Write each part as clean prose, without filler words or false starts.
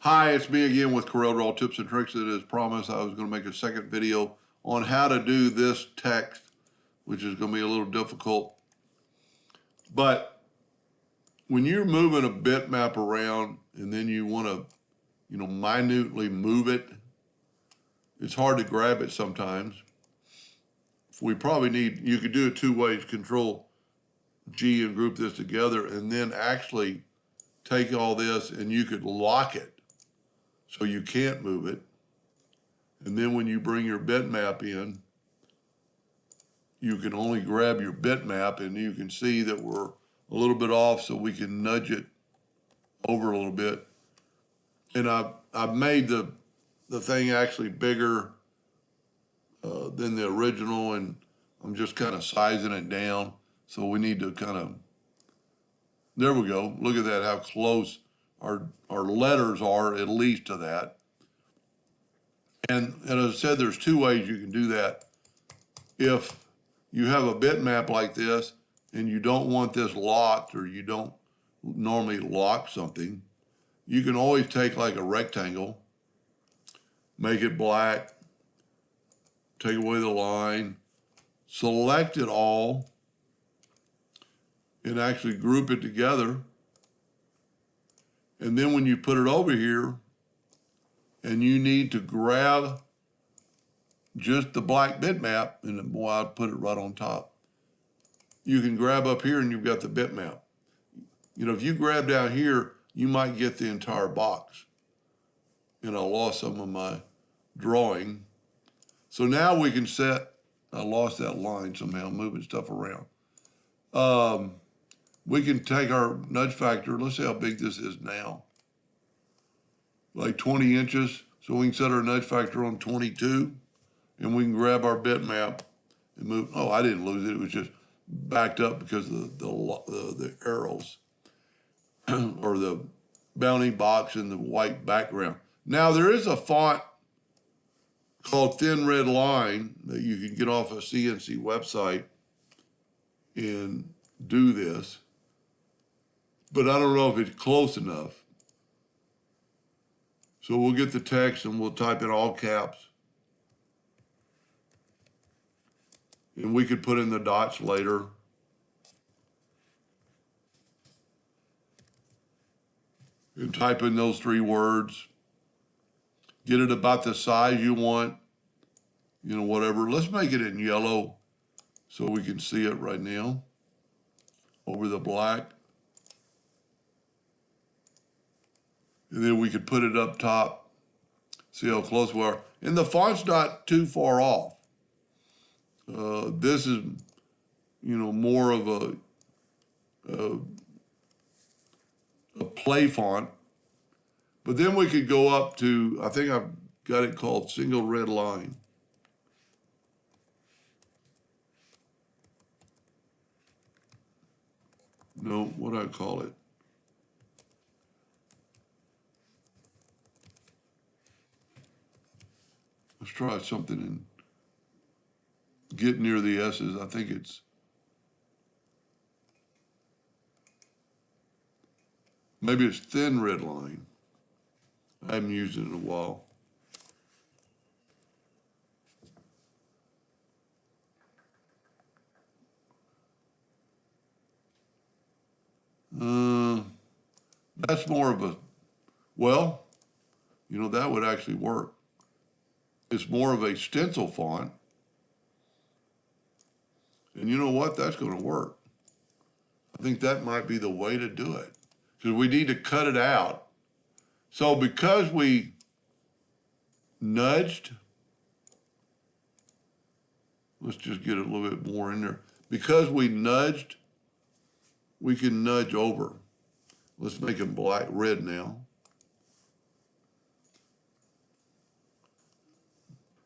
Hi, it's me again with Corel Draw Tips and Tricks. And as promised, I was going to make a second video on how to do this text, which is going to be a little difficult. But when you're moving a bitmap around and then you want to, minutely move it, it's hard to grab it sometimes. We probably need, you could do it two ways, Control G and group this together, and then actually take all this and you could lock it so you can't move it. And then when you bring your bitmap in, you can only grab your bitmap and you can see that we're a little bit off, so we can nudge it over a little bit. And I've made the thing actually bigger than the original, and I'm just kind of sizing it down. So we need to kind of, there we go. Look at that, how close our letters are at least to that. And as I said, there's two ways you can do that. If you have a bitmap like this and you don't want this locked, or you don't normally lock something, you can always take like a rectangle, make it black, take away the line, select it all, and actually group it together. And then when you put it over here and you need to grab just the black bitmap, and boy, I'll put it right on top. You can grab up here and you've got the bitmap. If you grab down here, you might get the entire box. I lost some of my drawing. So now we can set, I lost that line somehow, moving stuff around. We can take our nudge factor, let's see how big this is now. Like 20 inches. So we can set our nudge factor on 22, and we can grab our bitmap and move. Oh, I didn't lose it. It was just backed up because of the arrows or the bounty box and the white background. Now there is a font called Thin Red Line that you can get off a CNC website and do this, but I don't know if it's close enough. So we'll get the text and we'll type in all caps. And we could put in the dots later. And type in those 3 words. Get it about the size you want. Whatever. Let's make it in yellow so we can see it right now over the black. And then we could put it up top. See how close we are. And the font's not too far off. This is, more of a play font. But then we could go up to, I think I've got it called Single Red Line. No, what do I call it? Let's try something and get near the S's. I think it's, maybe it's Thin Red Line. I haven't used it in a while. That's more of a, well, that would actually work. It's more of a stencil font. And you know what? That's going to work. I think that might be the way to do it, because we need to cut it out. So because we nudged, let's just get a little bit more in there. Because we nudged, we can nudge over. Let's make them red now.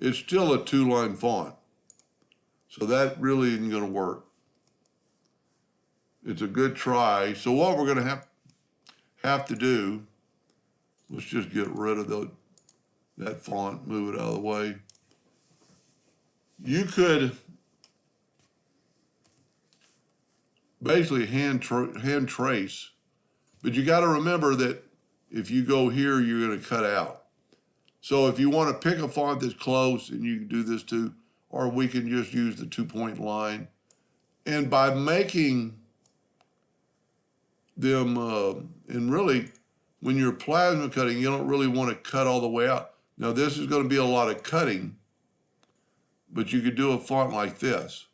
It's still a 2-line font, so that really isn't going to work. It's a good try. So what we're going to have to do, let's just get rid of that font, move it out of the way. You could basically hand trace, but you got to remember that if you go here, you're going to cut out. So if you want to pick a font that's close, and you can do this too, or we can just use the 2-point line. And by making them, and really, when you're plasma cutting, you don't really want to cut all the way out. Now this is going to be a lot of cutting, but you could do a font like this.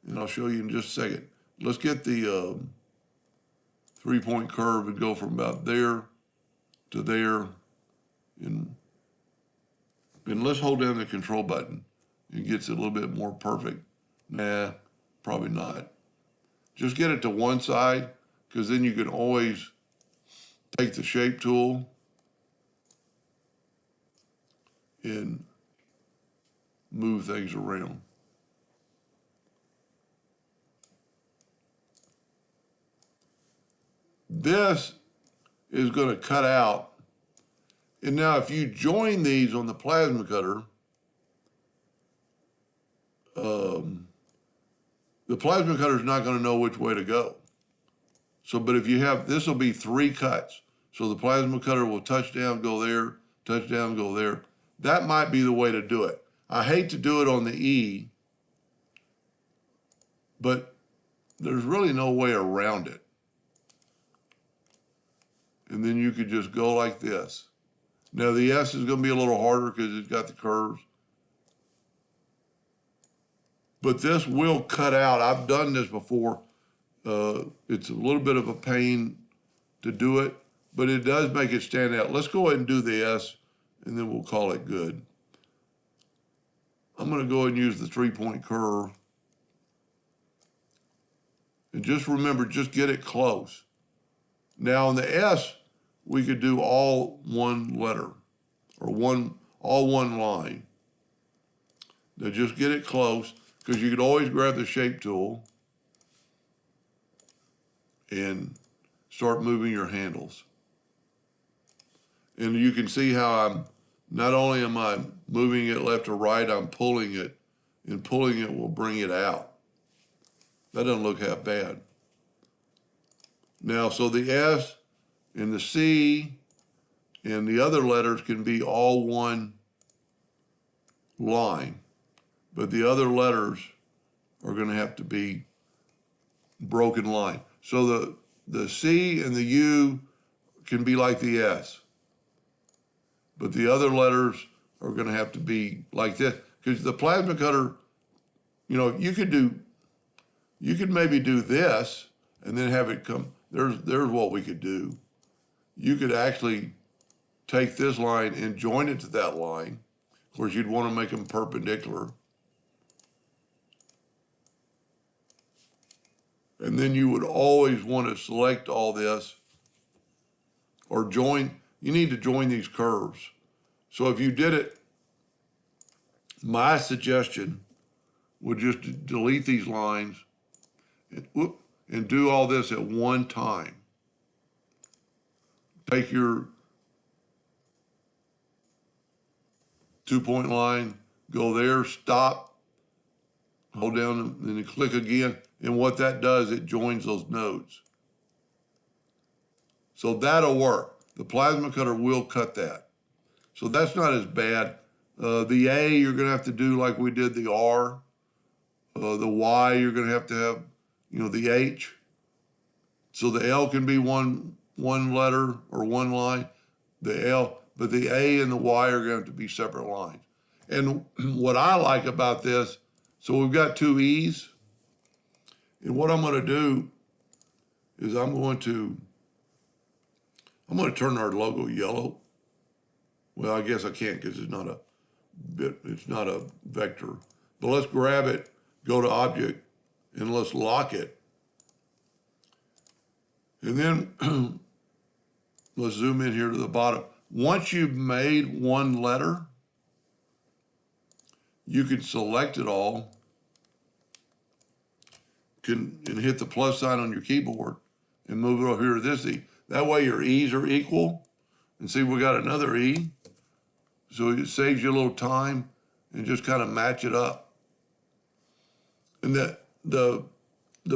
And I'll show you in just a second. Let's get the 3-point curve and go from about there to there. And let's hold down the control button. It gets it a little bit more perfect. Nah, probably not. Just get it to one side, because then you can always take the shape tool and move things around. This is going to cut out. And now if you join these on the plasma cutter, the plasma cutter is not going to know which way to go. So, but if you have, this will be 3 cuts. So the plasma cutter will touch down, go there, touch down, go there. That might be the way to do it. I hate to do it on the E, but there's really no way around it. And then you could just go like this. Now the S is going to be a little harder because it's got the curves. But this will cut out. I've done this before. It's a little bit of a pain to do it, but it does make it stand out. Let's go ahead and do the S, and then we'll call it good. I'm going to go ahead and use the 3-point curve. And just remember, just get it close. Now on the S, we could do all one letter, or all one line. Now just get it close, because you could always grab the shape tool and start moving your handles. And you can see how not only am I moving it left or right, I'm pulling it, and pulling it will bring it out. That doesn't look half bad. Now, so the S and the C and the other letters can be all one line, but the other letters are going to have to be broken line. So the C and the U can be like the S, but the other letters are going to have to be like this, because the plasma cutter, you know, you could maybe do this and then have it come. There's what we could do. You could actually take this line and join it to that line. Of course, you'd want to make them perpendicular. And then you would always want to select all this, or join. You need to join these curves. So if you did it, my suggestion would just delete these lines and do all this at one time. Take your 2-point line, go there, stop, hold down, and then click again. And what that does, it joins those nodes. So that'll work. The plasma cutter will cut that. So that's not as bad. The A, you're going to have to do like we did the R. The Y, you're going to have, you know, the H. So the L can be one letter or one line, the L, but the A and the Y are going to be separate lines. And what I like about this, so we've got 2 E's, and what I'm going to do is I'm going to turn our logo yellow. Well, I guess I can't because it's not a vector. But let's grab it, go to Object, and let's lock it. And then let's zoom in here to the bottom. Once you've made one letter, you can select it all and hit the plus sign on your keyboard and move it over here to this E. That way your E's are equal. And see, we got another E. So it saves you a little time and just kind of match it up. And the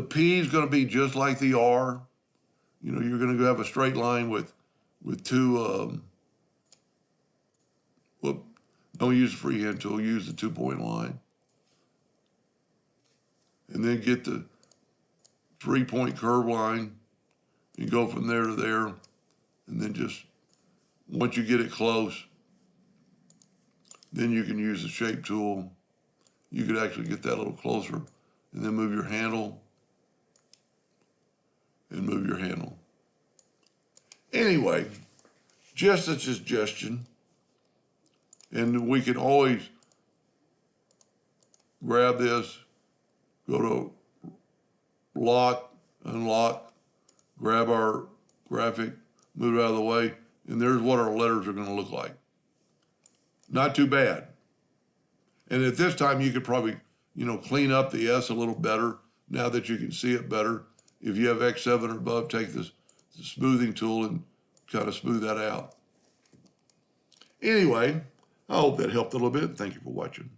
P is going to be just like the R. You know, you're going to have a straight line with with two, don't use the freehand tool, use the 2-point line. And then get the 3-point curve line and go from there to there. And then just, once you get it close, then you can use the shape tool. You could actually get that a little closer and then move your handle and move your handle. Anyway, just a suggestion. And we can always grab this, go to lock, unlock, grab our graphic, move it out of the way, and there's what our letters are going to look like. Not too bad. And at this time, you could probably, clean up the S a little better now that you can see it better. If you have X7 or above, take the smoothing tool and kind of smooth that out. Anyway, I hope that helped a little bit. Thank you for watching.